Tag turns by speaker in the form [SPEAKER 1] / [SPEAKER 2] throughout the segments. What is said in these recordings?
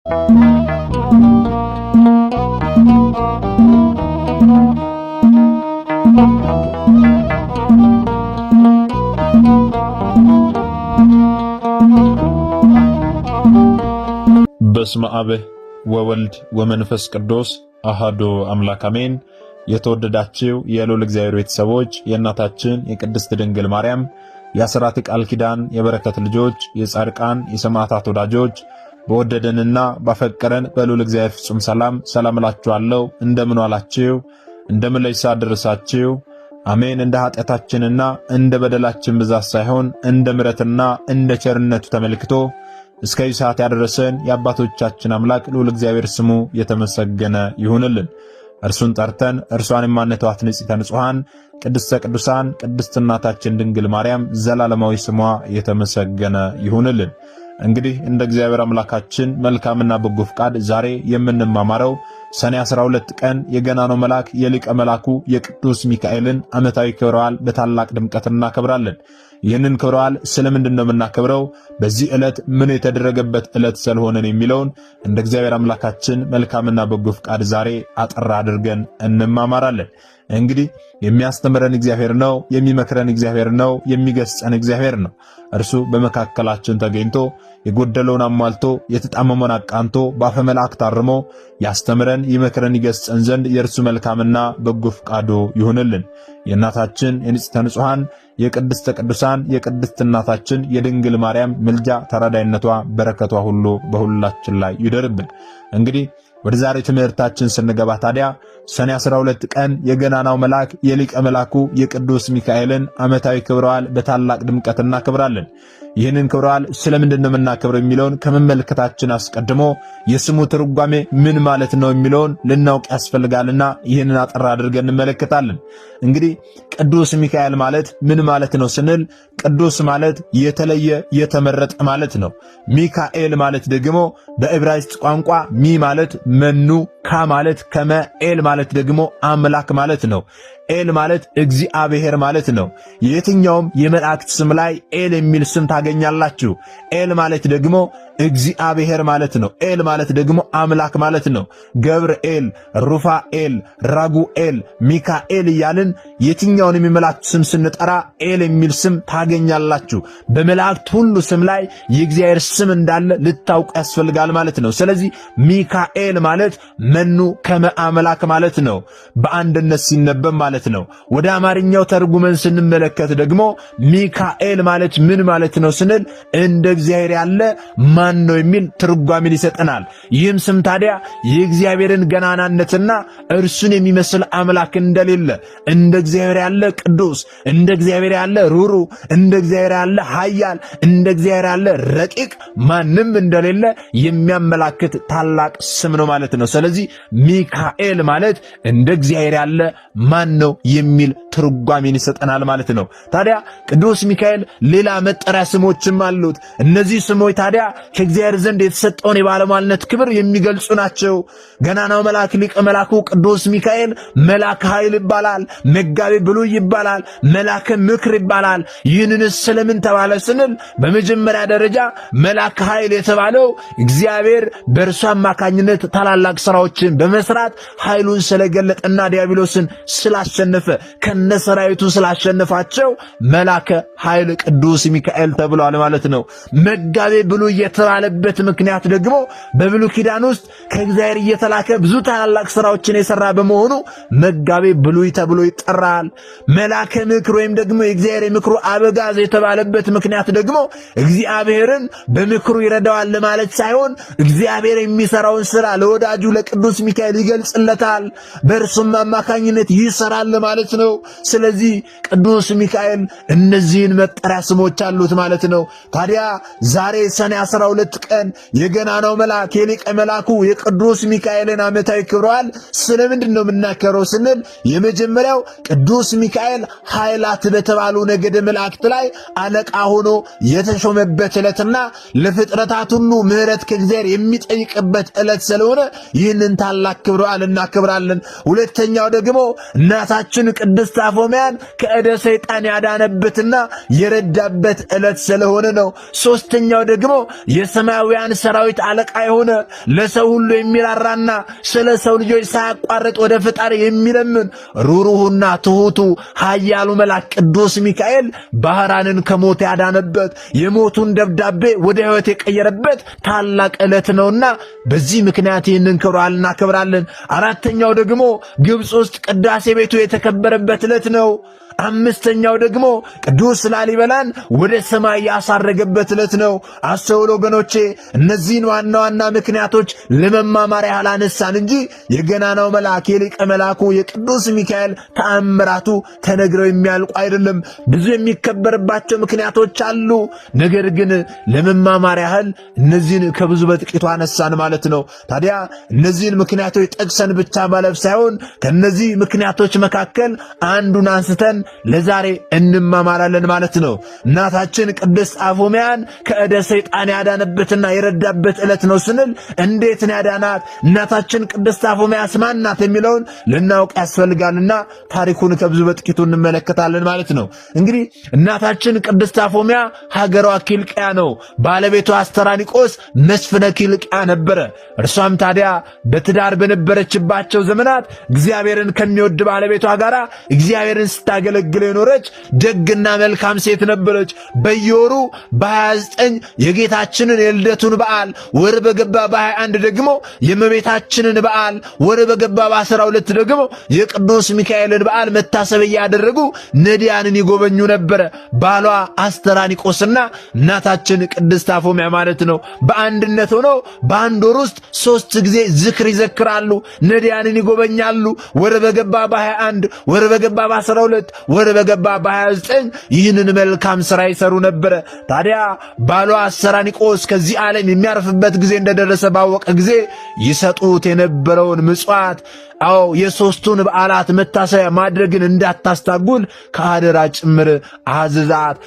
[SPEAKER 1] በስመ አብ ወወልድ ወመንፈስ ቅዱስ አሐዱ አምላክ አሜን። የተወደዳችሁ የልዑል እግዚአብሔር ቤተሰቦች የእናታችን የቅድስት ድንግል ማርያም የአስራት ቃል ኪዳን የበረከት ልጆች የጻድቃን የሰማዕታት ወዳጆች በወደደንና ባፈቀረን በልዑል እግዚአብሔር ፍጹም ሰላም እላችኋለሁ። እንደምን ዋላችሁ? እንደምን ለይሳ ደረሳችሁ? አሜን። እንደ ኃጢአታችንና እንደ በደላችን ብዛት ሳይሆን እንደ ምሕረትና እንደ ቸርነቱ ተመልክቶ እስከዚህ ሰዓት ያደረሰን የአባቶቻችን አምላክ ልዑል እግዚአብሔር ስሙ የተመሰገነ ይሁንልን። እርሱን ጠርተን እርሷን የማንተዋት ንጽሕተ ንጹሐን ቅድስተ ቅዱሳን ቅድስት እናታችን ድንግል ማርያም ዘላለማዊ ስሟ የተመሰገነ ይሁንልን። እንግዲህ እንደ እግዚአብሔር አምላካችን መልካምና በጎ ፍቃድ ዛሬ የምንማማረው ሰኔ 12 ቀን የገናናው መልአክ የሊቀ መልአኩ የቅዱስ ሚካኤልን ዓመታዊ ክብረ በዓል በታላቅ ድምቀት እናከብራለን። ይህንን ክብረ በዓል ስለምንድን ነው የምናከብረው? በዚህ ዕለት ምን የተደረገበት ዕለት ስለሆነን የሚለውን እንደ እግዚአብሔር አምላካችን መልካምና በጎ ፍቃድ ዛሬ አጠር አድርገን እንማማራለን። እንግዲህ የሚያስተምረን እግዚአብሔር ነው፣ የሚመክረን እግዚአብሔር ነው፣ የሚገስጸን እግዚአብሔር ነው። እርሱ በመካከላችን ተገኝቶ የጎደለውን አሟልቶ የተጣመመውን አቃንቶ በአፈ መላእክት አርሞ ያስተምረን፣ ይመክረን፣ ይገስጸን ዘንድ የእርሱ መልካምና በጎ ፍቃዱ ይሁንልን። የእናታችን የንጽሕተ ንጹሐን የቅድስተ ቅዱሳን የቅድስት እናታችን የድንግል ማርያም ምልጃ ተራዳይነቷ በረከቷ ሁሉ በሁላችን ላይ ይደርብን። እንግዲህ ወደ ዛሬ ትምህርታችን ስንገባ ታዲያ ሰኔ 12 ቀን የገናናው መልአክ የሊቀ መልአኩ የቅዱስ ሚካኤልን ዓመታዊ ክብረ በዓል በታላቅ ድምቀት እናከብራለን። ይህንን ክብረ በዓል ስለምንድን ነው የምናከብረው የሚለውን ከመመልከታችን አስቀድሞ የስሙ ትርጓሜ ምን ማለት ነው የሚለውን ልናውቅ ያስፈልጋልና ይህንን አጠር አድርገን እንመለከታለን። እንግዲህ ቅዱስ ሚካኤል ማለት ምን ማለት ነው ስንል ቅዱስ ማለት የተለየ የተመረጠ ማለት ነው። ሚካኤል ማለት ደግሞ በዕብራይስጥ ቋንቋ ሚ ማለት መኑ፣ ካ ማለት ከመ፣ ኤል ማለት ደግሞ አምላክ ማለት ነው። ኤል ማለት እግዚአብሔር ማለት ነው። የትኛውም የመላእክት ስም ላይ ኤል የሚል ስም ታገኛላችሁ። ኤል ማለት ደግሞ እግዚአብሔር ማለት ነው። ኤል ማለት ደግሞ አምላክ ማለት ነው። ገብርኤል፣ ሩፋኤል፣ ራጉኤል፣ ሚካኤል እያልን የትኛውንም የመላእክት ስም ስንጠራ ኤል የሚል ስም ታገኛላችሁ። በመላእክት ሁሉ ስም ላይ የእግዚአብሔር ስም እንዳለ ልታውቁ ያስፈልጋል ማለት ነው። ስለዚህ ሚካኤል ማለት መኑ ከመ አምላክ ማለት ነው። በአንድነት ሲነበብ ማለት ነው። ወደ አማርኛው ተርጉመን ስንመለከት ደግሞ ሚካኤል ማለት ምን ማለት ነው ስንል እንደ እግዚአብሔር ያለ ማን ነው የሚል ትርጓሜን ይሰጠናል። ይህም ስም ታዲያ የእግዚአብሔርን ገናናነትና እርሱን የሚመስል አምላክ እንደሌለ፣ እንደ እግዚአብሔር ያለ ቅዱስ፣ እንደ እግዚአብሔር ያለ ሩሩ፣ እንደ እግዚአብሔር ያለ ኃያል፣ እንደ እግዚአብሔር ያለ ረቂቅ ማንም እንደሌለ የሚያመላክት ታላቅ ስም ነው ማለት ነው። ስለዚህ ሚካኤል ማለት እንደ እግዚአብሔር ያለ ማን ነው የሚል ትርጓሜን ይሰጠናል ማለት ነው። ታዲያ ቅዱስ ሚካኤል ሌላ መጠሪያ ስሞችም አሉት። እነዚህ ስሞች ታዲያ ከእግዚአብሔር ዘንድ የተሰጠውን የባለሟልነት ክብር የሚገልጹ ናቸው። ገናናው መልአክ ሊቀ መልአኩ ቅዱስ ሚካኤል መልአከ ኃይል ይባላል፣ መጋቤ ብሉይ ይባላል፣ መልአከ ምክር ይባላል። ይህንንስ ስለምን ተባለ ስንል በመጀመሪያ ደረጃ መልአከ ኃይል የተባለው እግዚአብሔር በእርሱ አማካኝነት ታላላቅ ሥራዎችን በመስራት ኃይሉን ስለገለጠና ዲያብሎስን ስላሸነፈ ከነሰራዊቱ ስላሸነፋቸው መልአከ ኃይል ቅዱስ ሚካኤል ተብሏል ማለት ነው። መጋቤ ብሉይ የተባለበት ምክንያት ደግሞ በብሉይ ኪዳን ውስጥ ከእግዚአብሔር እየተላከ ብዙ ታላላቅ ሥራዎችን የሰራ በመሆኑ መጋቤ ብሉይ ተብሎ ይጠራል። መልአከ ምክር ወይም ደግሞ የእግዚአብሔር ምክሩ አበጋዝ የተባለበት ምክንያት ደግሞ እግዚአብሔርን በምክሩ ይረዳዋል ለማለት ሳይሆን እግዚአብሔር የሚሰራውን ሥራ ለወዳጁ ለቅዱስ ሚካኤል ይገልጽለታል፣ በእርሱም አማካኝነት ይሰራል ማለት ነው። ስለዚህ ቅዱስ ሚካኤል እነዚህን መጠሪያ ስሞች አሉት ማለት ነው። ታዲያ ዛሬ ሰኔ 12 ቀን የገናናው መልአክ የሊቀ መልአኩ የቅዱስ ሚካኤልን ዓመታዊ ክብረ በዓል ስለምንድን ነው የምናከብረው ስንል የመጀመሪያው ቅዱስ ሚካኤል ኃይላት በተባሉ ነገደ መላእክት ላይ አለቃ ሆኖ የተሾመበት ዕለትና ለፍጥረታት ሁሉ ምሕረት ከእግዚአብሔር የሚጠይቅበት ዕለት ስለሆነ ይህንን ይህንን ታላቅ ክብረ በዓል እናከብራለን። ሁለተኛው ደግሞ እናታችን ቅድስት አፎምያን ከእደ ሰይጣን ያዳነበትና የረዳበት ዕለት ስለሆነ ነው። ሶስተኛው ደግሞ የሰማያውያን ሰራዊት አለቃ የሆነ ለሰው ሁሉ የሚራራና ስለ ሰው ልጆች ሳያቋርጥ ወደ ፈጣሪ የሚለምን ሩሩሁና ትሁቱ ኃያሉ መልአክ ቅዱስ ሚካኤል ባህራንን ከሞት ያዳነበት የሞቱን ደብዳቤ ወደ ሕይወት የቀየረበት ታላቅ ዕለት ነውና በዚህ ምክንያት ይህንን ክብረ በዓል እናከብራለን። አራተኛው ደግሞ ግብጽ ውስጥ ቅዳሴ ቤቱ የተከበረበት ዕለት ነው። አምስተኛው ደግሞ ቅዱስ ላሊበላን ወደ ሰማይ ያሳረገበት ዕለት ነው። አስተውሎ ወገኖቼ፣ እነዚህን ዋና ዋና ምክንያቶች ለመማማር ያህል አነሳን እንጂ የገናናው መልአክ የሊቀ መልአኩ የቅዱስ ሚካኤል ተአምራቱ ተነግረው የሚያልቁ አይደለም። ብዙ የሚከበርባቸው ምክንያቶች አሉ። ነገር ግን ለመማማር ያህል እነዚህን ከብዙ በጥቂቱ አነሳን ማለት ነው። ታዲያ እነዚህን ምክንያቶች ጠቅሰን ብቻ ማለፍ ሳይሆን ከነዚህ ምክንያቶች መካከል አንዱን አንስተን ለዛሬ እንማማራለን ማለት ነው። እናታችን ቅድስት አፎምያን ከእደ ሰይጣን ያዳነበትና የረዳበት ዕለት ነው ስንል እንዴት ነው ያዳናት? እናታችን ቅድስት አፎምያስ ማን ናት የሚለውን ልናውቅ ያስፈልጋልና ታሪኩን ከብዙ በጥቂቱ እንመለከታለን ማለት ነው። እንግዲህ እናታችን ቅድስት አፎምያ ሀገሯ ኪልቅያ ነው። ባለቤቷ አስተራኒቆስ መስፍነ ኪልቅያ ነበረ። እርሷም ታዲያ በትዳር በነበረችባቸው ዘመናት እግዚአብሔርን ከሚወድ ባለቤቷ ጋር እግዚአብሔርን ስታገለግል የኖረች ደግና መልካም ሴት ነበረች። በየወሩ በ29 የጌታችንን የልደቱን በዓል፣ ወር በገባ በ21 ደግሞ የእመቤታችንን በዓል፣ ወር በገባ በ12 ደግሞ የቅዱስ ሚካኤልን በዓል መታሰቢያ ያደረጉ ነዳያንን ይጎበኙ ነበረ። ባሏ አስተራኒቆስና እናታችን ቅድስት አፎምያ ማለት ነው። በአንድነት ሆነው በአንድ ወር ውስጥ 3 ጊዜ ዝክር ይዘክራሉ፣ ነዳያንን ይጎበኛሉ። ወር በገባ በ21 ወር በገባ በ12 ወር በገባ በ29 ይህንን መልካም ሥራ ይሰሩ ነበረ። ታዲያ ባሏ አስተራኒቆስ ከዚህ ዓለም የሚያርፍበት ጊዜ እንደደረሰ ባወቀ ጊዜ ይሰጡት የነበረውን ምጽዋት የሶስቱን በዓላት መታሰቢያ ማድረግን እንዳታስታጉል ከአደራ ጭምር አዝዛት።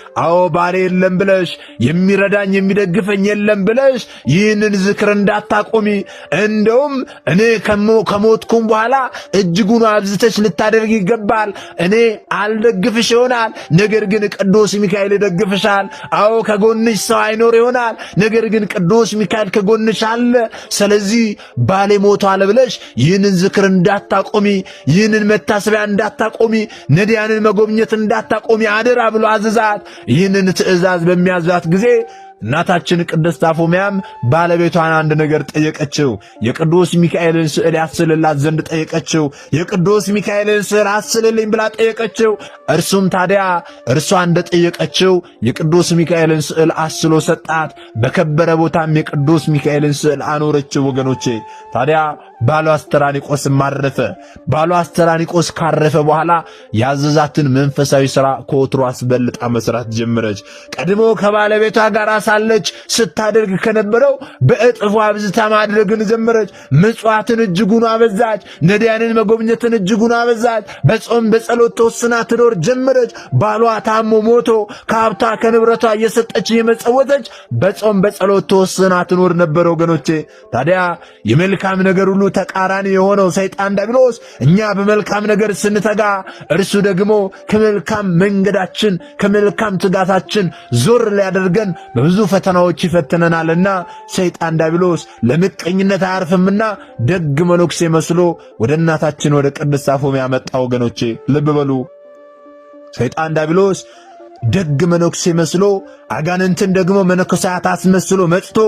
[SPEAKER 1] ባሌ የለም ብለሽ የሚረዳኝ የሚደግፈኝ የለም ብለሽ ይህንን ዝክር እንዳታቆሚ፣ እንደውም እኔ ከሞትኩም በኋላ እጅጉን አብዝተሽ ልታደርግ ይገባል። እኔ አልደግፍሽ ይሆናል፣ ነገር ግን ቅዱስ ሚካኤል ይደግፍሻል። ከጎንሽ ሰው አይኖር ይሆናል፣ ነገር ግን ቅዱስ ሚካኤል ከጎንሽ አለ። ስለዚህ ባሌ ሞቷል ብለሽ ይህንን ዝክር እንዳታቆሚ፣ ይህንን መታሰቢያ እንዳታቆሚ፣ ነዳያንን መጎብኘት እንዳታቆሚ አደራ ብሎ አዘዛት። ይህንን ትእዛዝ በሚያዛት ጊዜ እናታችን ቅድስት አፎምያም ባለቤቷን አንድ ነገር ጠየቀችው። የቅዱስ ሚካኤልን ስዕል ያስልላት ዘንድ ጠየቀችው። የቅዱስ ሚካኤልን ስዕል አስልልኝ ብላ ጠየቀችው። እርሱም ታዲያ እርሷ እንደጠየቀችው የቅዱስ ሚካኤልን ስዕል አስሎ ሰጣት። በከበረ ቦታም የቅዱስ ሚካኤልን ስዕል አኖረችው። ወገኖቼ ታዲያ ባሏ አስተራኒቆስ ማረፈ። ባሏ አስተራኒቆስ ካረፈ በኋላ ያዘዛትን መንፈሳዊ ሥራ ከወትሮ አስበልጣ መስራት ጀመረች። ቀድሞ ከባለቤቷ ጋር ሳለች ስታደርግ ከነበረው በእጥፉ አብዝታ ማድረግን ጀመረች። ምጽዋትን እጅጉን አበዛች። ነዳያንን መጎብኘትን እጅጉን አበዛች። በጾም በጸሎት ተወስና ትኖር ጀመረች። ባሏ ታሞ ሞቶ ከሀብቷ ከንብረቷ እየሰጠች እየመጸወተች በጾም በጸሎት ተወስና ትኖር ነበር። ወገኖቼ ታዲያ የመልካም ነገር ሁሉ ተቃራኒ የሆነው ሰይጣን ዲያብሎስ እኛ በመልካም ነገር ስንተጋ እርሱ ደግሞ ከመልካም መንገዳችን ከመልካም ትጋታችን ዞር ሊያደርገን በብዙ ፈተናዎች ይፈትነናልና ሰይጣን ዲያብሎስ ለምቀኝነት አያርፍምና ደግ መነኩሴ መስሎ ወደ እናታችን ወደ ቅድስት አፎምያ መጣ። ወገኖቼ ልብ በሉ። ሰይጣን ዲያብሎስ ደግ መነኩሴ መስሎ አጋንንትን ደግሞ መነኮሳት አስመስሎ መጥቶ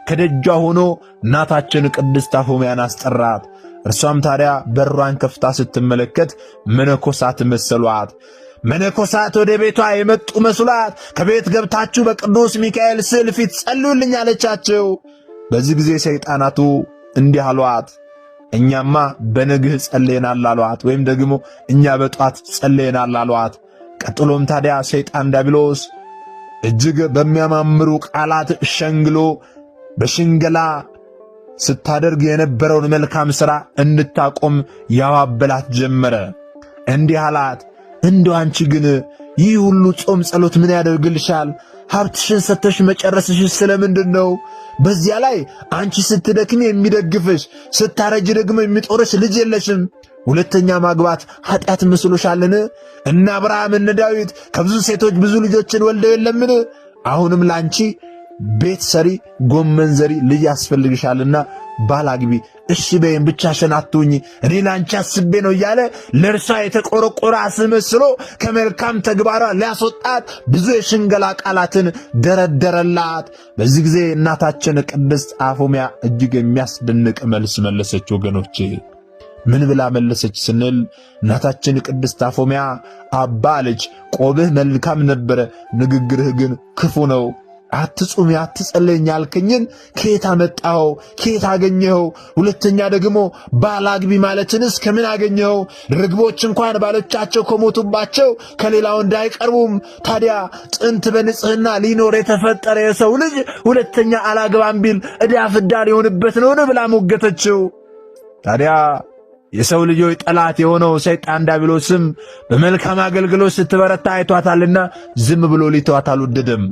[SPEAKER 1] ከደጇ ሆኖ እናታችን ቅድስት አፎምያን አስጠራት። እርሷም ታዲያ በሯን ከፍታ ስትመለከት መነኮሳት መሰሏት። መነኮሳት ወደ ቤቷ የመጡ መስሏት ከቤት ገብታችሁ በቅዱስ ሚካኤል ስዕል ፊት ጸልዩልኝ አለቻቸው። በዚህ ጊዜ ሰይጣናቱ እንዲህ አሏት፣ እኛማ በነግህ ጸልየናል አሏት። ወይም ደግሞ እኛ በጧት ጸልየናል አሏት። ቀጥሎም ታዲያ ሰይጣን ዲያብሎስ እጅግ በሚያማምሩ ቃላት ሸንግሎ በሽንገላ ስታደርግ የነበረውን መልካም ሥራ እንድታቆም ያባበላት ጀመረ። እንዲህ አላት፣ እንደው አንቺ ግን ይህ ሁሉ ጾም ጸሎት ምን ያደርግልሻል? ሀብትሽን ሰተሽ መጨረስሽ ስለምንድን ነው? በዚያ ላይ አንቺ ስትደክሚ የሚደግፍሽ ስታረጅ ደግሞ የሚጦርሽ ልጅ የለሽም። ሁለተኛ ማግባት ኃጢአት መስሎሻልን? እነ አብርሃም እነ ዳዊት ከብዙ ሴቶች ብዙ ልጆችን ወልደው የለምን? አሁንም ላንቺ ቤት ሰሪ ጎመን ዘሪ ልጅ ያስፈልግሻልና ባላግቢ፣ እሺ በይም ብቻሽን አትሁኚ፣ እኔ ላንቺ አስቤ ነው እያለ ለእርሷ የተቆረቆረ አስመስሎ ከመልካም ተግባሯ ሊያስወጣት ብዙ የሽንገላ ቃላትን ደረደረላት። በዚህ ጊዜ እናታችን ቅድስት አፎምያ እጅግ የሚያስደንቅ መልስ መለሰች። ወገኖቼ ምን ብላ መለሰች ስንል እናታችን ቅድስት አፎምያ አባ ልጅ ቆብህ መልካም ነበረ፣ ንግግርህ ግን ክፉ ነው። አትጹም አትጸልይ ያልከኝን ከየት አመጣኸው? ከየት አገኘኸው? ሁለተኛ ደግሞ ባላግቢ ማለትንስ ከምን አገኘኸው? ርግቦች እንኳን ባሎቻቸው ከሞቱባቸው ከሌላው እንዳይቀርቡም ታዲያ ጥንት በንጽህና ሊኖር የተፈጠረ የሰው ልጅ ሁለተኛ አላግባም ቢል ዕዳ ፍዳ ሊሆንበት ነውን? ብላ ሞገተችው። ታዲያ የሰው ልጆች ጠላት የሆነው ሰይጣን ዲያብሎስም በመልካም አገልግሎት ስትበረታ አይቷታልና ዝም ብሎ ሊተዋት አልወደደም።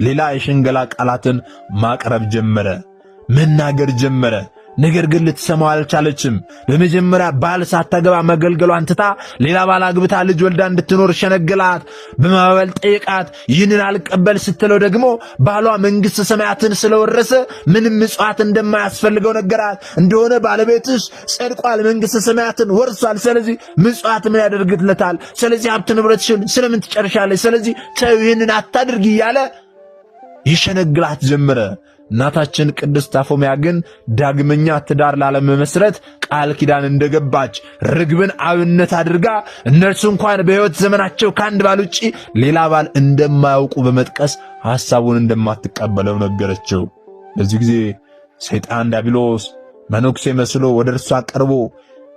[SPEAKER 1] ሌላ የሽንገላ ቃላትን ማቅረብ ጀመረ፣ መናገር ጀመረ። ነገር ግን ልትሰማው አልቻለችም። በመጀመሪያ ባል ሳታገባ መገልገሏን ትታ ሌላ ባል አግብታ ልጅ ወልዳ እንድትኖር ሸነገላት። በማባበል ጠየቃት። ይህንን አልቀበል ስትለው ደግሞ ባሏ መንግሥተ ሰማያትን ስለወረሰ ምንም ምጽዋት እንደማያስፈልገው ነገራት። እንደሆነ ባለቤትሽ ጸድቋል፣ መንግሥተ ሰማያትን ወርሷል። ስለዚህ ምጽዋት ምን ያደርግለታል? ስለዚህ ሀብት ንብረትሽን ስለምን ትጨርሻለች? ስለዚህ ተው፣ ይህንን አታድርጊ እያለ ይሸነግላት ጀመረ። እናታችን ቅድስት አፎምያ ግን ዳግመኛ ትዳር ላለመመስረት ቃል ኪዳን እንደገባች ርግብን አብነት አድርጋ እነርሱ እንኳን በሕይወት ዘመናቸው ከአንድ ባል ውጪ ሌላ ባል እንደማያውቁ በመጥቀስ ሐሳቡን እንደማትቀበለው ነገረችው። በዚህ ጊዜ ሰይጣን ዲያብሎስ መነኩሴ መስሎ ወደ እርሷ ቀርቦ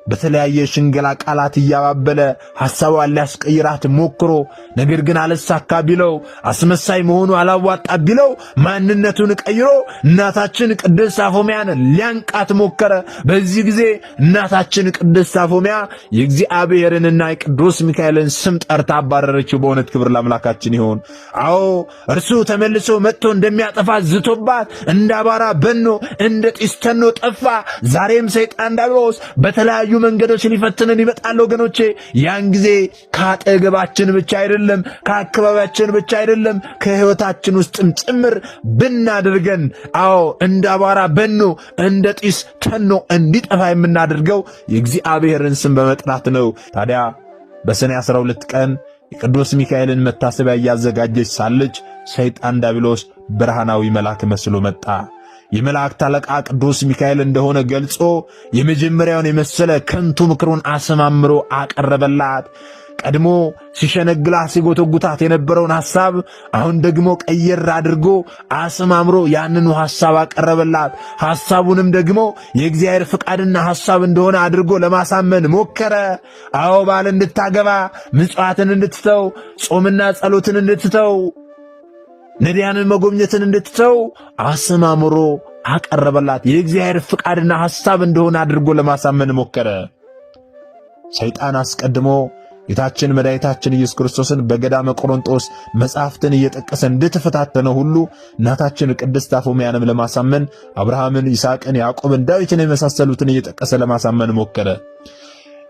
[SPEAKER 1] በተለያየ ሽንገላ ቃላት እያባበለ ሐሳቧን ሊያስቀይራት ሞክሮ ነገር ግን አልሳካ ቢለው፣ አስመሳይ መሆኑ አላዋጣ ቢለው ማንነቱን ቀይሮ እናታችን ቅድስት አፎምያን ሊያንቃት ሞከረ። በዚህ ጊዜ እናታችን ቅድስት አፎምያ የእግዚአብሔርንና የቅዱስ ሚካኤልን ስም ጠርታ አባረረችው። በእውነት ክብር ለአምላካችን ይሁን። አዎ እርሱ ተመልሶ መጥቶ እንደሚያጠፋት ዝቶባት እንዳባራ በኖ እንደ ጢስ ተኖ ጠፋ። ዛሬም ሰይጣን ዲያብሎስ በተለያዩ መንገዶች ሊፈትነን ይመጣል ወገኖቼ። ያን ጊዜ ከአጠገባችን ብቻ አይደለም፣ ከአካባቢያችን ብቻ አይደለም፣ ከሕይወታችን ውስጥም ጭምር ብናደርገን፣ አዎ እንደ አቧራ በኖ እንደ ጢስ ተኖ እንዲጠፋ የምናደርገው የእግዚአብሔርን ስም በመጥራት ነው። ታዲያ በሰኔ 12 ቀን የቅዱስ ሚካኤልን መታሰቢያ እያዘጋጀች ሳለች ሰይጣን ዲያብሎስ ብርሃናዊ መልአክ መስሎ መጣ። የመላእክት አለቃ ቅዱስ ሚካኤል እንደሆነ ገልጾ የመጀመሪያውን የመሰለ ከንቱ ምክሩን አሰማምሮ አቀረበላት። ቀድሞ ሲሸነግላት ሲጎተጉታት የነበረውን ሐሳብ አሁን ደግሞ ቀየር አድርጎ አሰማምሮ ያንኑ ሐሳብ አቀረበላት። ሐሳቡንም ደግሞ የእግዚአብሔር ፍቃድና ሐሳብ እንደሆነ አድርጎ ለማሳመን ሞከረ። አዎ ባል እንድታገባ፣ ምጽዋትን እንድትተው፣ ጾምና ጸሎትን እንድትተው፣ ነዳያንን መጎብኘትን እንድትተው አሰማምሮ አቀረበላት። የእግዚአብሔር ፍቃድና ሐሳብ እንደሆነ አድርጎ ለማሳመን ሞከረ። ሰይጣን አስቀድሞ ጌታችን መድኃኒታችን ኢየሱስ ክርስቶስን በገዳመ ቆሮንጦስ መጻሕፍትን እየጠቀሰ እንድትፈታተነው ሁሉ እናታችን ቅድስት አፎምያንም ለማሳመን አብርሃምን፣ ይስሐቅን፣ ያዕቆብን፣ ዳዊትን የመሳሰሉትን እየጠቀሰ ለማሳመን ሞከረ።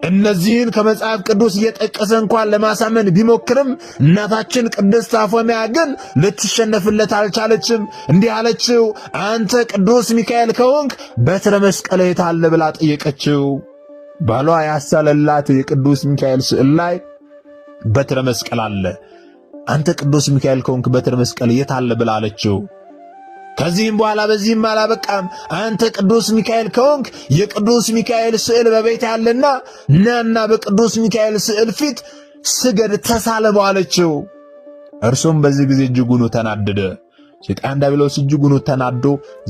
[SPEAKER 1] እነዚህን ከመጽሐፍ ቅዱስ እየጠቀሰ እንኳን ለማሳመን ቢሞክርም እናታችን ቅድስት አፎምያ ግን ልትሸነፍለት አልቻለችም። እንዲህ አለችው፣ አንተ ቅዱስ ሚካኤል ከሆንክ በትረ መስቀል የት አለ ብላ ጠየቀችው። ባሏ ያሳለላት የቅዱስ ሚካኤል ስዕል ላይ በትረ መስቀል አለ። አንተ ቅዱስ ሚካኤል ከሆንክ በትረ መስቀል የት አለ ብላ አለችው። ከዚህም በኋላ በዚህም አላበቃም። አንተ ቅዱስ ሚካኤል ከሆንክ የቅዱስ ሚካኤል ስዕል በቤት ያለና ናና በቅዱስ ሚካኤል ስዕል ፊት ስገድ፣ ተሳለመው አለችው። እርሱም በዚህ ጊዜ እጅጉኑ ተናደደ። ሰይጣን ዲያብሎስ እጅጉኑ ተናዶ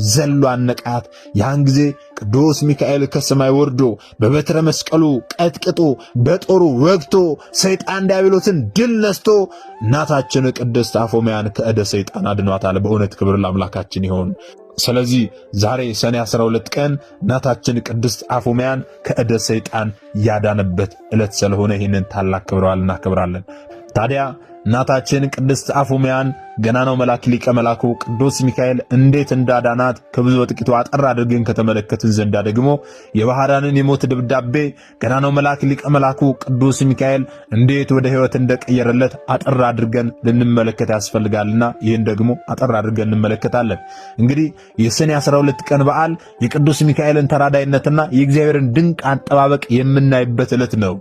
[SPEAKER 1] ዘሎ አነቃት። ያን ጊዜ ቅዱስ ሚካኤል ከሰማይ ወርዶ በበትረ መስቀሉ ቀጥቅጦ በጦሩ ወግቶ ሰይጣን ዲያብሎስን ድል ነስቶ እናታችን ቅድስት አፎምያን ከእደ ሰይጣን አድኗታል። በእውነት ክብር ለአምላካችን ይሁን። ስለዚህ ዛሬ ሰኔ 12 ቀን እናታችን ቅድስት አፎምያን ከእደ ሰይጣን ያዳነበት ዕለት ስለሆነ ይህንን ታላቅ ክብረ በዓል እናከብራለን። ታዲያ እናታችን ቅድስት አፉምያን ገናናው መልአክ ሊቀ መላኩ ቅዱስ ሚካኤል እንዴት እንዳዳናት ከብዙ በጥቂቱ አጠር አድርገን ከተመለከትን ዘንዳ ደግሞ የባህራንን የሞት ደብዳቤ ገናናው መልአክ ሊቀ መላኩ ቅዱስ ሚካኤል እንዴት ወደ ሕይወት እንደቀየረለት አጠር አድርገን ልንመለከት ያስፈልጋልና ይህን ደግሞ አጠር አድርገን እንመለከታለን። እንግዲህ የሰኔ 12 ቀን በዓል የቅዱስ ሚካኤልን ተራዳይነትና የእግዚአብሔርን ድንቅ አጠባበቅ የምናይበት ዕለት ነው።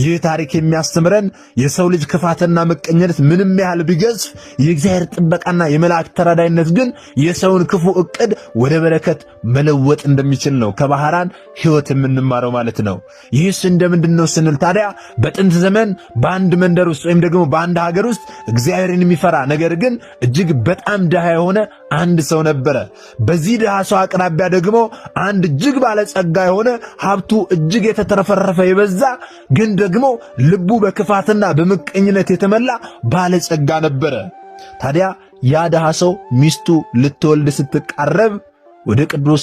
[SPEAKER 1] ይህ ታሪክ የሚያስተምረን የሰው ልጅ ክፋትና መቀኘት ምንም ያህል ቢገዝፍ የእግዚአብሔር ጥበቃና የመላእክት ተራዳይነት ግን የሰውን ክፉ ዕቅድ ወደ በረከት መለወጥ እንደሚችል ነው ከባህራን ሕይወት የምንማረው ማለት ነው። ይህስ እንደምንድነው ስንል ታዲያ በጥንት ዘመን በአንድ መንደር ውስጥ ወይም ደግሞ በአንድ ሀገር ውስጥ እግዚአብሔርን የሚፈራ ነገር ግን እጅግ በጣም ድሃ የሆነ አንድ ሰው ነበረ። በዚህ ድሃ ሰው አቅራቢያ ደግሞ አንድ እጅግ ባለጸጋ የሆነ ሀብቱ እጅግ የተተረፈረፈ የበዛ ግን ደግሞ ልቡ በክፋትና በምቀኝነት የተመላ ባለጸጋ ነበረ። ታዲያ ያ ድሃ ሰው ሚስቱ ልትወልድ ስትቃረብ ወደ ቅዱስ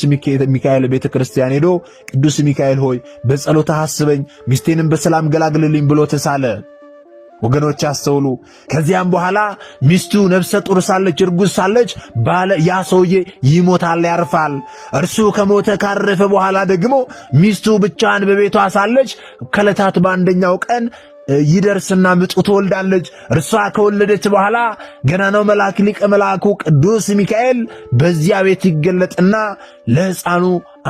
[SPEAKER 1] ሚካኤል ቤተክርስቲያን ሄዶ ቅዱስ ሚካኤል ሆይ በጸሎት አስበኝ፣ ሚስቴንም በሰላም ገላግልልኝ ብሎ ተሳለ። ወገኖች አስተውሉ። ከዚያም በኋላ ሚስቱ ነፍሰ ጡር ሳለች እርጉዝ ሳለች ያ ሰውዬ ይሞታል፣ ያርፋል። እርሱ ከሞተ ካረፈ በኋላ ደግሞ ሚስቱ ብቻዋን በቤቷ ሳለች ከዕለታት በአንደኛው ቀን ይደርስና ምጡ ትወልዳለች። እርሷ ከወለደች በኋላ ገናናው መልአክ ሊቀ መላኩ ቅዱስ ሚካኤል በዚያ ቤት ይገለጥና ለሕፃኑ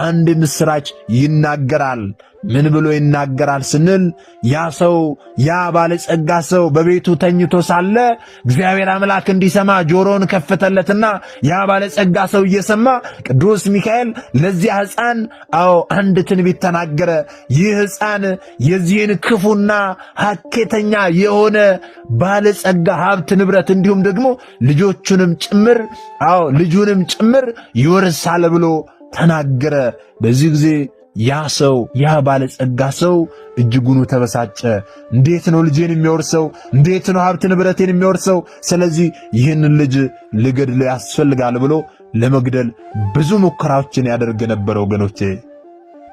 [SPEAKER 1] አንድ ምስራች ይናገራል። ምን ብሎ ይናገራል ስንል ያ ባለጸጋ ሰው በቤቱ ተኝቶ ሳለ እግዚአብሔር አምላክ እንዲሰማ ጆሮን ከፈተለትና ያ ባለጸጋ ሰው እየሰማ ቅዱስ ሚካኤል ለዚያ ሕፃን አንድ ትንቢት ተናገረ። ይህ ሕፃን የዚህን ክፉና ሐኬተኛ የሆነ ባለጸጋ ሀብት ንብረት እንዲሁም ደግሞ ልጆቹንም ጭምር ልጁንም ጭምር ይወርሳል ብሎ ተናገረ። በዚህ ጊዜ ያ ባለጸጋ ሰው እጅጉኑ ተበሳጨ። እንዴት ነው ልጄን የሚወርሰው? እንዴት ነው ሀብት ንብረቴን የሚወርሰው? ስለዚህ ይህንን ልጅ ልገድለው ያስፈልጋል ብሎ ለመግደል ብዙ ሙከራዎችን ያደርግ ነበረ። ወገኖቼ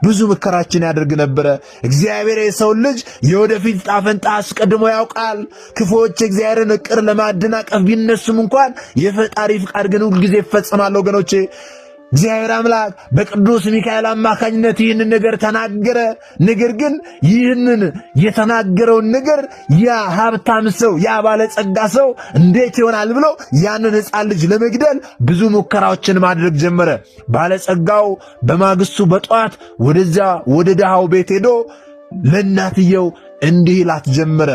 [SPEAKER 1] ብዙ ሙከራዎችን ያደርግ ነበረ። እግዚአብሔር የሰውን ልጅ የወደፊት ዕጣ ፈንታ አስቀድሞ ያውቃል። ክፉዎች እግዚአብሔርን ዕቅድ ለማደናቀፍ ቢነሱም እንኳን የፈጣሪ ፍቃድ ግን ሁልጊዜ ይፈጸማል። ወገኖቼ እግዚአብሔር አምላክ በቅዱስ ሚካኤል አማካኝነት ይህንን ነገር ተናገረ። ነገር ግን ይህንን የተናገረውን ነገር ያ ሀብታም ሰው ያ ባለጸጋ ሰው እንዴት ይሆናል ብሎ ያንን ሕፃን ልጅ ለመግደል ብዙ ሙከራዎችን ማድረግ ጀመረ። ባለጸጋው በማግስቱ በጠዋት ወደዚያ ወደ ድሃው ቤት ሄዶ ለእናትየው እንዲህ ይላት ጀመረ።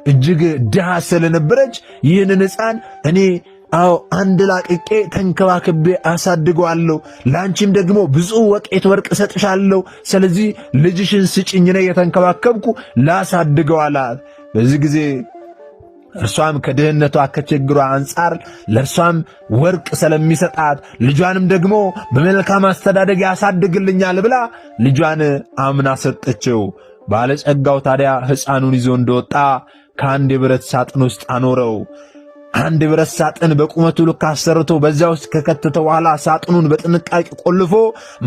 [SPEAKER 1] እጅግ ድሃ ስለነበረች ይህንን ሕፃን እኔ አንድ ላቅቄ ተንከባክቤ አሳድገዋለሁ፣ ላንቺም ደግሞ ብዙ ወቄት ወርቅ እሰጥሻለሁ። ስለዚህ ልጅሽን ስጭኝ፣ እኔ የተንከባከብኩ ላሳድገው አላት። በዚህ ጊዜ እርሷም ከድህነቷ ከችግሯ አንጻር ለእርሷም ወርቅ ስለሚሰጣት ልጇንም ደግሞ በመልካም አስተዳደግ ያሳድግልኛል ብላ ልጇን አምና ሰጠችው። ባለጸጋው ታዲያ ሕፃኑን ይዞ እንደወጣ ከአንድ የብረት ሳጥን ውስጥ አኖረው። አንድ ብረት ሳጥን በቁመቱ ልክ አሰርቶ በዚያ ውስጥ ከከተተው በኋላ ሳጥኑን በጥንቃቄ ቆልፎ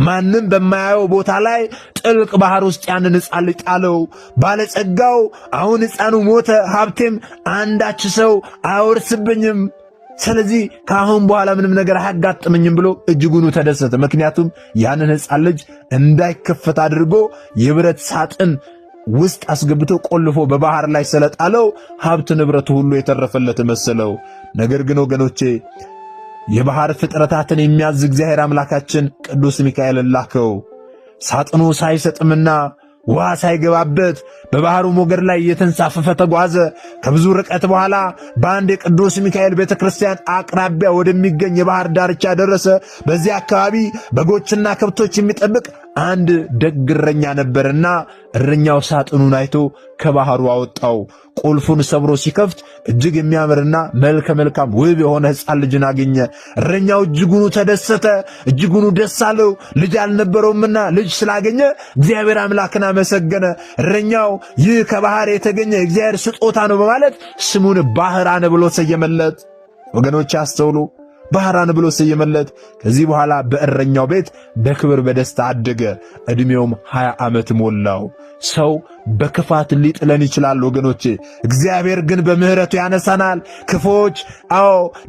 [SPEAKER 1] ማንም በማያየው ቦታ ላይ ጥልቅ ባህር ውስጥ ያንን ሕፃን ልጅ ጣለው። ባለጸጋው አሁን ሕፃኑ ሞተ፣ ሀብቴም አንዳች ሰው አያወርስብኝም፣ ስለዚህ ከአሁን በኋላ ምንም ነገር አያጋጥመኝም ብሎ እጅጉኑ ተደሰተ። ምክንያቱም ያንን ሕፃን ልጅ እንዳይከፈት አድርጎ የብረት ሳጥን ውስጥ አስገብቶ ቆልፎ በባህር ላይ ስለጣለው ሀብት ንብረቱ ሁሉ የተረፈለት መሰለው። ነገር ግን ወገኖቼ የባህር ፍጥረታትን የሚያዝ እግዚአብሔር አምላካችን ቅዱስ ሚካኤልን ላከው። ሳጥኑ ሳይሰጥምና ውሃ ሳይገባበት በባህሩ ሞገድ ላይ እየተንሳፈፈ ተጓዘ። ከብዙ ርቀት በኋላ በአንድ የቅዱስ ሚካኤል ቤተክርስቲያን አቅራቢያ ወደሚገኝ የባህር ዳርቻ ደረሰ። በዚያ አካባቢ በጎችና ከብቶች የሚጠብቅ አንድ ደግ እረኛ ነበርና እረኛው ሳጥኑን አይቶ ከባህሩ አወጣው። ቁልፉን ሰብሮ ሲከፍት እጅግ የሚያምርና መልከ መልካም ውብ የሆነ ሕፃን ልጅን አገኘ። እረኛው እጅጉኑ ተደሰተ፣ እጅጉኑ ደስ አለው። ልጅ አልነበረውምና ልጅ ስላገኘ እግዚአብሔር አምላክን አመሰገነ። እረኛው ይህ ከባህር የተገኘ እግዚአብሔር ስጦታ ነው በማለት ስሙን ባህራን ብሎ ሰየመለት። ወገኖች አስተውሉ። ባህራን ብሎ ሰየመለት። ከዚህ በኋላ በእረኛው ቤት በክብር በደስታ አደገ። ዕድሜውም 20 ዓመት ሞላው። ሰው በክፋት ሊጥለን ይችላል ወገኖቼ፣ እግዚአብሔር ግን በምህረቱ ያነሳናል። ክፎች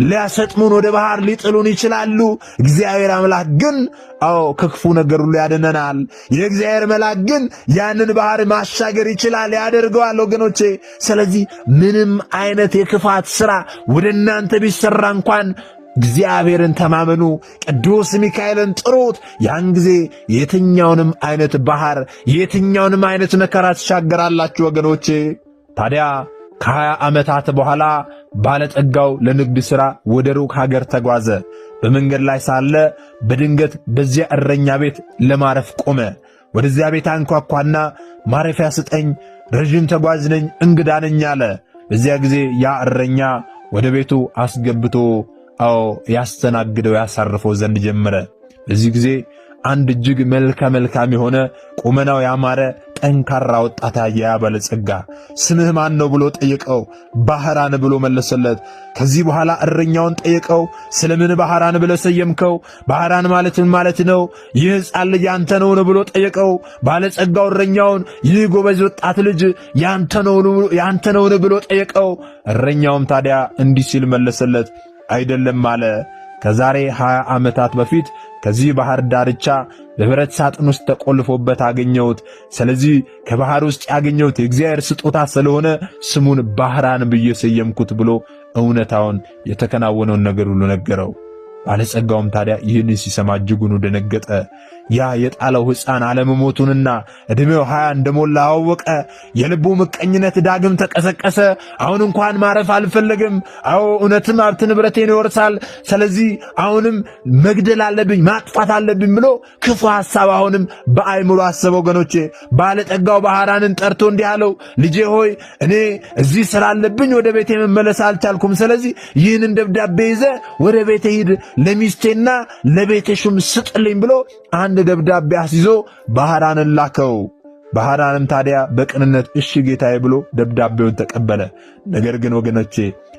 [SPEAKER 1] ሊያሰጥሙን ወደ ባህር ሊጥሉን ይችላሉ። እግዚአብሔር አምላክ ግን ከክፉ ነገር ሁሉ ያድነናል። የእግዚአብሔር መልአክ ግን ያንን ባህር ማሻገር ይችላል፣ ያደርገዋል ወገኖቼ። ስለዚህ ምንም አይነት የክፋት ሥራ ወደ እናንተ ቢሰራ እንኳን እግዚአብሔርን ተማመኑ፣ ቅዱስ ሚካኤልን ጥሩት። ያን ጊዜ የትኛውንም አይነት ባህር የትኛውንም አይነት መከራ ትሻገራላችሁ ወገኖቼ። ታዲያ ከ20 ዓመታት በኋላ ባለጠጋው ለንግድ ሥራ ወደ ሩቅ ሀገር ተጓዘ። በመንገድ ላይ ሳለ በድንገት በዚያ እረኛ ቤት ለማረፍ ቆመ። ወደዚያ ቤት አንኳኳና ማረፊያ ስጠኝ፣ ረዥም ተጓዥ ነኝ፣ እንግዳ ነኝ አለ። በዚያ ጊዜ ያ እረኛ ወደ ቤቱ አስገብቶ ያስተናግደው ያሳርፈው ዘንድ ጀመረ። በዚህ ጊዜ አንድ እጅግ መልካም የሆነ ቁመናው ያማረ ጠንካራ ወጣት ያየ ባለጸጋ ስምህ ማን ነው ብሎ ጠየቀው። ባህራን ብሎ መለሰለት። ከዚህ በኋላ እረኛውን ጠየቀው፣ ስለምን ባህራን ብለ ሰየምከው? ባህራን ማለት ነው ይህ ሕፃን ልጅ ያንተ ነውን ብሎ ጠየቀው። ባለጸጋው እረኛውን ይህ ጎበዝ ወጣት ልጅ ያንተ ነውን ብሎ ጠየቀው። እረኛውም ታዲያ እንዲህ ሲል መለሰለት፣ አይደለም አለ። ከዛሬ 20 ዓመታት በፊት ከዚህ ባህር ዳርቻ በብረት ሳጥን ውስጥ ተቆልፎበት አገኘሁት። ስለዚህ ከባህር ውስጥ ያገኘሁት የእግዚአብሔር ስጦታ ስለሆነ ስሙን ባህራን ብዬ ሰየምኩት ብሎ እውነታውን የተከናወነውን ነገር ሁሉ ነገረው። ባለጸጋውም ታዲያ ይህን ሲሰማ እጅጉን ደነገጠ። ያ የጣለው ሕፃን አለመሞቱንና ዕድሜው 20 እንደሞላ አወቀ። የልቡ ምቀኝነት ዳግም ተቀሰቀሰ። አሁን እንኳን ማረፍ አልፈለግም። እውነትም ሀብት ንብረቴን ይወርሳል። ስለዚህ አሁንም መግደል አለብኝ፣ ማጥፋት አለብኝ ብሎ ክፉ ሐሳብ አሁንም በአይምሮ አሰበ። ወገኖቼ ባለጠጋው ባህራንን ጠርቶ እንዲህ አለው፣ ልጄ ሆይ እኔ እዚህ ስራ አለብኝ፣ ወደ ቤቴ መመለስ አልቻልኩም። ስለዚህ ይህንን ደብዳቤ ይዘ ወደ ቤቴ ሂድ፣ ለሚስቴና ለቤቴ ሹም ስጥልኝ ብሎ አንድ ደብዳቤ አስይዞ ባህራንን ላከው። ባህራንም ታዲያ በቅንነት እሺ ጌታዬ ብሎ ደብዳቤውን ተቀበለ። ነገር ግን ወገኖቼ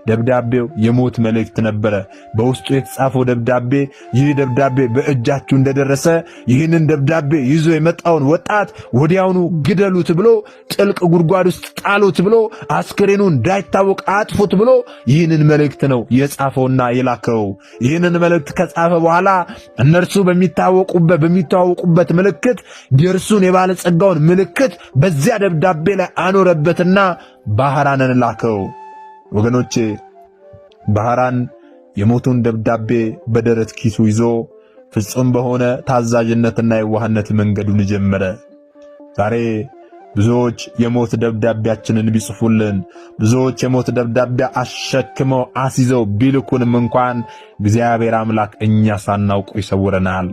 [SPEAKER 1] ደብዳቤው የሞት መልእክት ነበረ። በውስጡ የተጻፈው ደብዳቤ ይህ ደብዳቤ በእጃችሁ እንደደረሰ ይህንን ደብዳቤ ይዞ የመጣውን ወጣት ወዲያውኑ ግደሉት ብሎ ጥልቅ ጉድጓድ ውስጥ ጣሉት ብሎ አስክሬኑ እንዳይታወቅ አጥፉት ብሎ ይህንን መልእክት ነው የጻፈውና የላከው። ይህንን መልእክት ከጻፈ በኋላ እነርሱ በሚተዋወቁበት ምልክት የእርሱን የባለጸጋውን ምልክት በዚያ ደብዳቤ ላይ አኖረበትና ባህራንን ላከው። ወገኖቼ ባህራን የሞቱን ደብዳቤ በደረት ኪሱ ይዞ ፍጹም በሆነ ታዛዥነትና የዋህነት መንገዱን ጀመረ። ዛሬ ብዙዎች የሞት ደብዳቤያችንን ቢጽፉልን፣ ብዙዎች የሞት ደብዳቤ አሸክመው አስይዘው ቢልኩንም እንኳን እግዚአብሔር አምላክ እኛ ሳናውቁ ይሰውረናል።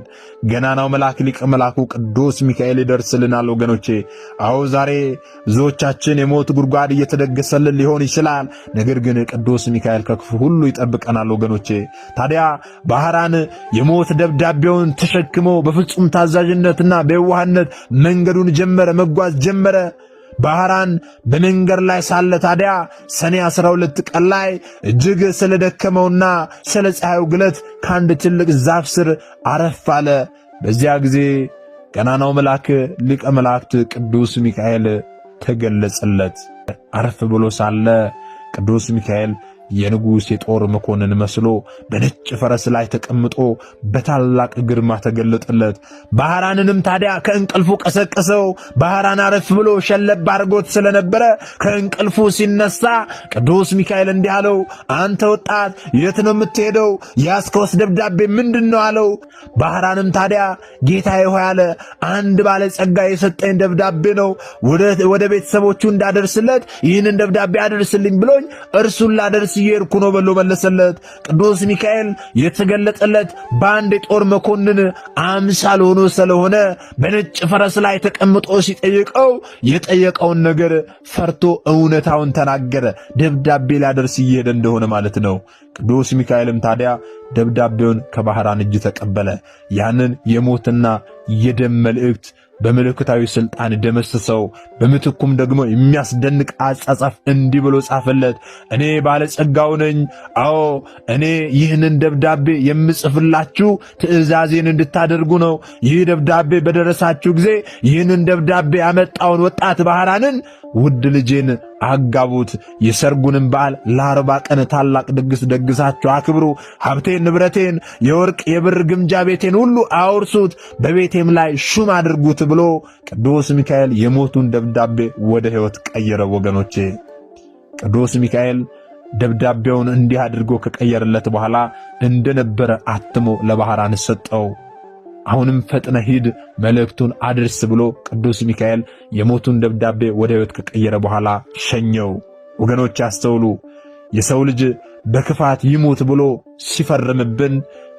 [SPEAKER 1] ገናናው መልአክ ሊቀ መልአኩ ቅዱስ ሚካኤል ይደርስልናል። ወገኖቼ ዛሬ ብዙዎቻችን የሞት ጉድጓድ እየተደገሰልን ሊሆን ይችላል። ነገር ግን ቅዱስ ሚካኤል ከክፉ ሁሉ ይጠብቀናል። ወገኖቼ ታዲያ ባህራን የሞት ደብዳቤውን ተሸክሞ በፍጹም ታዛዥነትና በየዋህነት መንገዱን መጓዝ ጀመረ። ባህራን በመንገድ ላይ ሳለ ታዲያ ሰኔ 12 ቀን ላይ እጅግ ስለደከመውና ስለ ፀሐዩ ግለት ከአንድ ትልቅ ዛፍ ስር አረፍ አለ። በዚያ ጊዜ ገናናው መልአክ ሊቀ መላእክት ቅዱስ ሚካኤል ተገለጸለት። አረፍ ብሎ ሳለ ቅዱስ ሚካኤል የንጉሥ የጦር መኮንን መስሎ በነጭ ፈረስ ላይ ተቀምጦ በታላቅ ግርማ ተገለጠለት። ባህራንንም ታዲያ ከእንቅልፉ ቀሰቀሰው። ባህራን አረፍ ብሎ ሸለብ አድርጎት ስለነበረ ከእንቅልፉ ሲነሳ ቅዱስ ሚካኤል እንዲህ አለው፣ አንተ ወጣት የት ነው የምትሄደው? ያስከውስ ደብዳቤ ምንድነው አለው። ባህራንም ታዲያ ጌታዬ ሆይ አለ፣ አንድ ባለጸጋ የሰጠኝ ደብዳቤ ነው፣ ወደ ቤተሰቦቹ እንዳደርስለት ይህንን ደብዳቤ አደርስልኝ ብሎኝ እርሱን ላደርስ እየሄድኩ ነው ብሎ መለሰለት። ቅዱስ ሚካኤል የተገለጠለት በአንድ የጦር መኮንን አምሳል ሆኖ ስለሆነ በነጭ ፈረስ ላይ ተቀምጦ ሲጠይቀው የጠየቀውን ነገር ፈርቶ እውነታውን ተናገረ። ደብዳቤ ሊያደርስ እየሄደ እንደሆነ ማለት ነው። ቅዱስ ሚካኤልም ታዲያ ደብዳቤውን ከባህራን እጅ ተቀበለ። ያንን የሞትና የደም መልእክት በመለኮታዊ ስልጣን ደመሰሰው። በምትኩም ደግሞ የሚያስደንቅ አጻጻፍ እንዲህ ብሎ ጻፈለት። እኔ ባለጸጋው ነኝ። አዎ እኔ ይህንን ደብዳቤ የምጽፍላችሁ ትእዛዜን እንድታደርጉ ነው። ይህ ደብዳቤ በደረሳችሁ ጊዜ ይህንን ደብዳቤ ያመጣውን ወጣት ባህራንን ውድ ልጄን አጋቡት። የሰርጉንም በዓል ለ40 ቀን ታላቅ ድግስ ደግሳችሁ አክብሩ። ሀብቴን፣ ንብረቴን፣ የወርቅ የብር ግምጃ ቤቴን ሁሉ አውርሱት፣ በቤቴም ላይ ሹም አድርጉት ብሎ ቅዱስ ሚካኤል የሞቱን ደብዳቤ ወደ ሕይወት ቀየረ። ወገኖቼ ቅዱስ ሚካኤል ደብዳቤውን እንዲህ አድርጎ ከቀየረለት በኋላ እንደነበረ አትሞ ለባህራን ሰጠው። አሁንም ፈጥነ ሂድ መልእክቱን አድርስ ብሎ ቅዱስ ሚካኤል የሞቱን ደብዳቤ ወደ ሕይወት ከቀየረ በኋላ ሸኘው። ወገኖች ያስተውሉ። የሰው ልጅ በክፋት ይሞት ብሎ ሲፈርምብን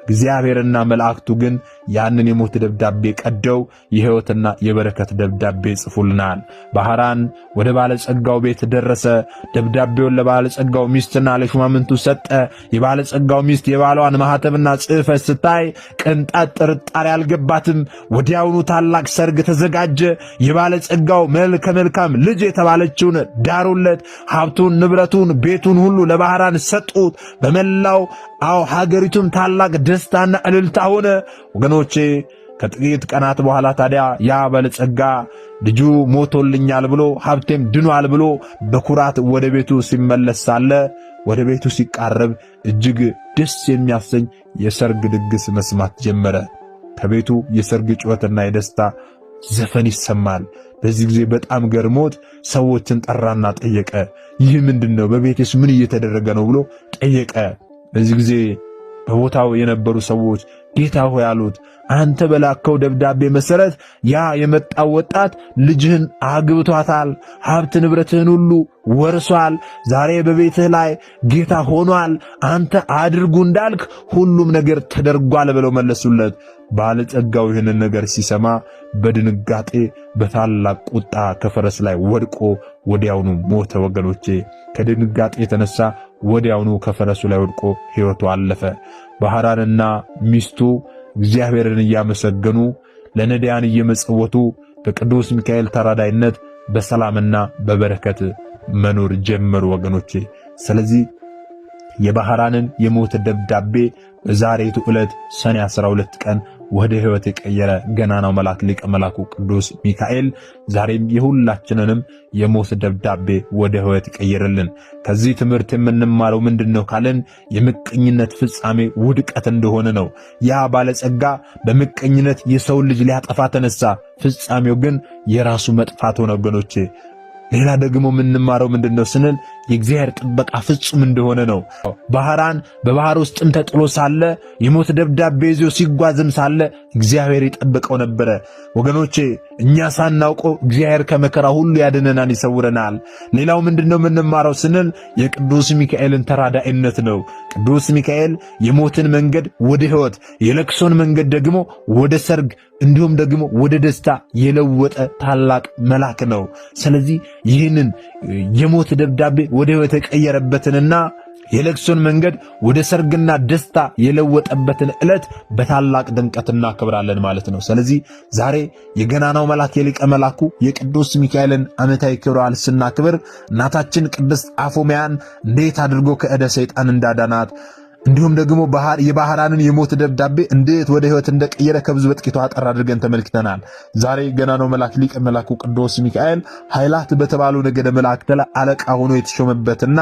[SPEAKER 1] እግዚአብሔርና መላእክቱ ግን ያንን የሞት ደብዳቤ ቀደው የሕይወትና የበረከት ደብዳቤ ጽፉልናል። ባህራን ወደ ባለጸጋው ቤት ደረሰ። ደብዳቤውን ለባለጸጋው ሚስትና ለሹማምንቱ ሰጠ። የባለጸጋው ሚስት የባሏን ማኅተምና ጽሕፈት ስታይ ቅንጣት ጥርጣሬ አልገባትም። ወዲያውኑ ታላቅ ሰርግ ተዘጋጀ። የባለጸጋው መልከ መልካም ልጅ የተባለችውን ዳሩለት። ሀብቱን፣ ንብረቱን፣ ቤቱን ሁሉ ለባህራን ሰጡት። በመላው ሀገሪቱም ታላቅ ደስታና እልልታ ሆነ። ወገኖቼ ከጥቂት ቀናት በኋላ ታዲያ ያ ባለጸጋ ልጁ ሞቶልኛል ብሎ ሀብቴም ድኗል ብሎ በኩራት ወደ ቤቱ ሲመለስ ሳለ ወደ ቤቱ ሲቃረብ እጅግ ደስ የሚያሰኝ የሰርግ ድግስ መስማት ጀመረ። ከቤቱ የሰርግ ጩኸትና የደስታ ዘፈን ይሰማል። በዚህ ጊዜ በጣም ገርሞት ሰዎችን ጠራና ጠየቀ። ይህ ምንድነው? በቤቴስ ምን እየተደረገ ነው ብሎ ጠየቀ። በዚህ ጊዜ በቦታው የነበሩ ሰዎች ጌታ ሆይ አሉት፣ አንተ በላከው ደብዳቤ መሰረት ያ የመጣው ወጣት ልጅህን አግብቷታል፣ ሀብት ንብረትህን ሁሉ ወርሷል። ዛሬ በቤትህ ላይ ጌታ ሆኗል። አንተ አድርጉ እንዳልክ ሁሉም ነገር ተደርጓል ብለው መለሱለት። ባለጸጋው ይህንን ነገር ሲሰማ በድንጋጤ በታላቅ ቁጣ ከፈረስ ላይ ወድቆ ወዲያውኑ ሞተ። ወገኖቼ ከድንጋጤ የተነሳ ወዲያውኑ ከፈረሱ ላይ ወድቆ ሕይወቱ አለፈ። ባህራንና ሚስቱ እግዚአብሔርን እያመሰገኑ ለነዳያን እየመጸወቱ በቅዱስ ሚካኤል ተራዳይነት በሰላምና በበረከት መኖር ጀመሩ። ወገኖቼ ስለዚህ የባህራንን የሞት ደብዳቤ በዛሬቱ ዕለት ሰኔ 12 ቀን ወደ ሕይወት የቀየረ ገናናው መልአክ ሊቀ መላኩ ቅዱስ ሚካኤል ዛሬም የሁላችንንም የሞት ደብዳቤ ወደ ሕይወት ይቀየርልን። ከዚህ ትምህርት የምንማረው ምንድነው ካለን የምቀኝነት ፍጻሜ ውድቀት እንደሆነ ነው። ያ ባለጸጋ በምቀኝነት የሰው ልጅ ሊያጠፋ ተነሳ፣ ፍጻሜው ግን የራሱ መጥፋት ሆነ። ወገኖቼ ሌላ ደግሞ የምንማረው ምንድነው ስንል የእግዚአብሔር ጥበቃ ፍጹም እንደሆነ ነው። ባህራን በባህር ውስጥም ተጥሎ ሳለ የሞት ደብዳቤ ይዞ ሲጓዝም ሳለ እግዚአብሔር ይጠብቀው ነበረ። ወገኖቼ እኛ ሳናውቀው እግዚአብሔር ከመከራ ሁሉ ያድነናል፣ ይሰውረናል። ሌላው ምንድነው የምንማረው ስንል የቅዱስ ሚካኤልን ተራዳኢነት ነው። ቅዱስ ሚካኤል የሞትን መንገድ ወደ ሕይወት፣ የለቅሶን መንገድ ደግሞ ወደ ሰርግ እንዲሁም ደግሞ ወደ ደስታ የለወጠ ታላቅ መልአክ ነው። ስለዚህ ይህንን የሞት ደብዳቤ ወደ ሕይወት የቀየረበትንና የለቅሶን መንገድ ወደ ሰርግና ደስታ የለወጠበትን ዕለት በታላቅ ድምቀት እናከብራለን ማለት ነው። ስለዚህ ዛሬ የገናናው መልአክ የሊቀ መልአኩ የቅዱስ ሚካኤልን ዓመታዊ ክብረ በዓል ስናክብር እናታችን ቅድስት አፎምያን እንዴት አድርጎ ከዕደ ሰይጣን እንዳዳናት እንዲሁም ደግሞ የባህራንን የሞት ደብዳቤ እንዴት ወደ ሕይወት እንደቀየረ ከብዙ በጥቂቱ አጠር አድርገን ተመልክተናል። ዛሬ ገናናው መልአክ ሊቀ መልአኩ ቅዱስ ሚካኤል ኃይላት በተባሉ ነገደ መላእክት ላይ አለቃ ሆኖ የተሾመበትና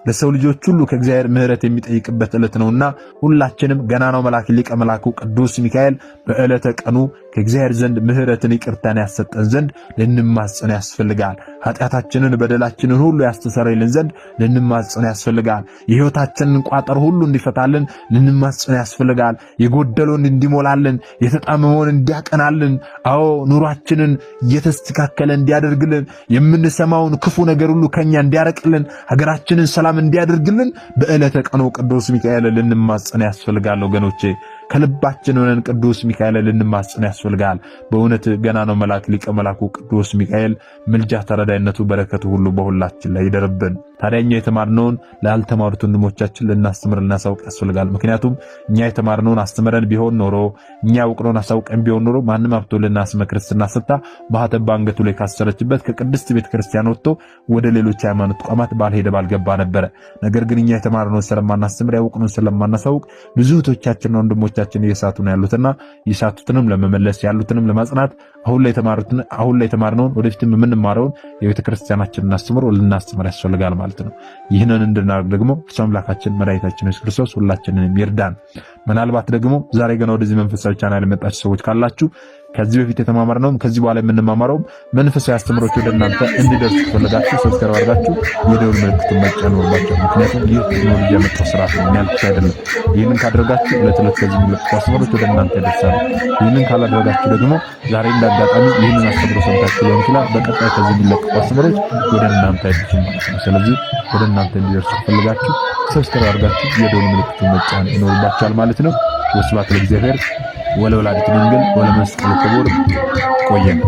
[SPEAKER 1] ለሰው ልጆች ሁሉ ከእግዚአብሔር ምሕረት የሚጠይቅበት ዕለት ነውና ሁላችንም ገናናው መልአክ ሊቀ መልአኩ ቅዱስ ሚካኤል በዕለተ ቀኑ ከእግዚአብሔር ዘንድ ምሕረትን ይቅርታን ያሰጠን ዘንድ ልንማጸን ያስፈልጋል። ኃጢአታችንን በደላችንን ሁሉ ያስተሰርይልን ዘንድ ልንማጸን ያስፈልጋል። የሕይወታችንን ቋጠር ሁሉ እንዲፈታልን ልንማጸን ያስፈልጋል። የጎደለውን እንዲሞላልን፣ የተጣመመውን እንዲያቀናልን፣ አዎ ኑሯችንን እየተስተካከለ እንዲያደርግልን፣ የምንሰማውን ክፉ ነገር ሁሉ ከኛ እንዲያረቅልን፣ ሀገራችንን ሰላም እንዲያደርግልን በዕለተ ቀኑ ቅዱስ ሚካኤል ልንማጸን ያስፈልጋል። ወገኖቼ ከልባችን ሆነን ቅዱስ ሚካኤል ልንማጽን ያስፈልጋል። በእውነት ገና ነው መልአክ ሊቀ መላኩ ቅዱስ ሚካኤል ምልጃ ተረዳይነቱ በረከቱ ሁሉ በሁላችን ላይ ይደርብን። ታዲያ እኛ የተማርነውን ላልተማሩት ወንድሞቻችን ልናስተምር ልናሳውቅ ያስፈልጋል። ምክንያቱም እኛ የተማርነውን አስተምረን ቢሆን ኖሮ እኛ ያውቅነውን አሳውቀን ቢሆን ኖሮ ማንም አብቶልና ስመ ክርስትና ሰጥታ ማኅተብ በአንገቱ ላይ ካሰረችበት ከቅድስት ቤተክርስቲያን ወጥቶ ወደ ሌሎች ሃይማኖት ተቋማት ባልሄደ ባልገባ ነበረ። ነገር ግን እኛ የተማርነውን ስለማናስተምር ያውቅነውን ስለማናሳውቅ ብዙ እህቶቻችንና ወንድሞቻችን እየሳቱ ነው ያሉትና የሳቱትንም ለመመለስ ያሉትንም ለማጽናት አሁን ላይ የተማርነውን ወደፊትም የምንማረውን የቤተክርስቲያናችንን አስተምሮ ልናስተምር ያስፈልጋል ማለት ነው። ይህንን እንድናደርግ ደግሞ እርሱ አምላካችን መድኃኒታችን ኢየሱስ ክርስቶስ ሁላችንንም ይርዳን። ምናልባት ደግሞ ዛሬ ገና ወደዚህ መንፈሳዊ ቻናል የመጣችሁ ሰዎች ካላችሁ ከዚህ በፊት የተማማርነው ከዚህ በኋላ የምንማማረው መንፈሳዊ አስተምሮች ወደ እናንተ እንዲደርሱ ከፈለጋችሁ ሰብስክራይብ አድርጋችሁ የደወል ምልክቱን መጫን ይኖርባችኋል። ምክንያቱም ይህ ቴክኖሎጂ ያመጣው ስርዓት ነው፣ ያልኩት አይደለም። ይህንን ካደረጋችሁ ዕለት ዕለት ከዚህ የሚለቀቁ አስተምሮች ወደ እናንተ ይደርሳሉ። ይህንን ካላደረጋችሁ ደግሞ ዛሬ እንዳጋጣሚ ይህንን አስተምሮ ሰምታችሁ ሊሆን ይችላል፣ በቀጣይ ከዚህ የሚለቀቁ አስተምሮች ወደ እናንተ አይደርሱም ማለት ነው። ስለዚህ ወደ እናንተ እንዲደርሱ ከፈለጋችሁ ሰብስክራይብ አድርጋችሁ የደወል ምልክቱን መጫን ይኖርባችኋል ማለት ነው። ወስብሐት ለእግዚአብሔር ወለወላዲቱ ድንግል ወለመስቀሉ ክቡር። ቆየን።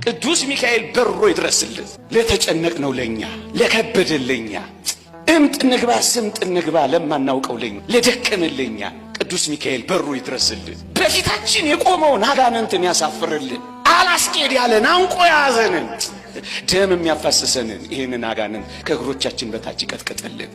[SPEAKER 2] ቅዱስ ሚካኤል በሮ ይድረስልን። ለተጨነቅነው ለኛ፣ ለከበደልኛ፣ እምጥ ንግባ ስምጥ ንግባ ለማናውቀው ለኛ፣ ለደከመልኛ ቅዱስ ሚካኤል በሮ ይድረስልን። በፊታችን የቆመውን አጋንንትን ያሳፍርልን። አላስኬድ ያለን አንቆ ያዘንን ደም የሚያፋስሰንን ይህንን አጋንንት ከእግሮቻችን በታች ይቀጥቅጥልን።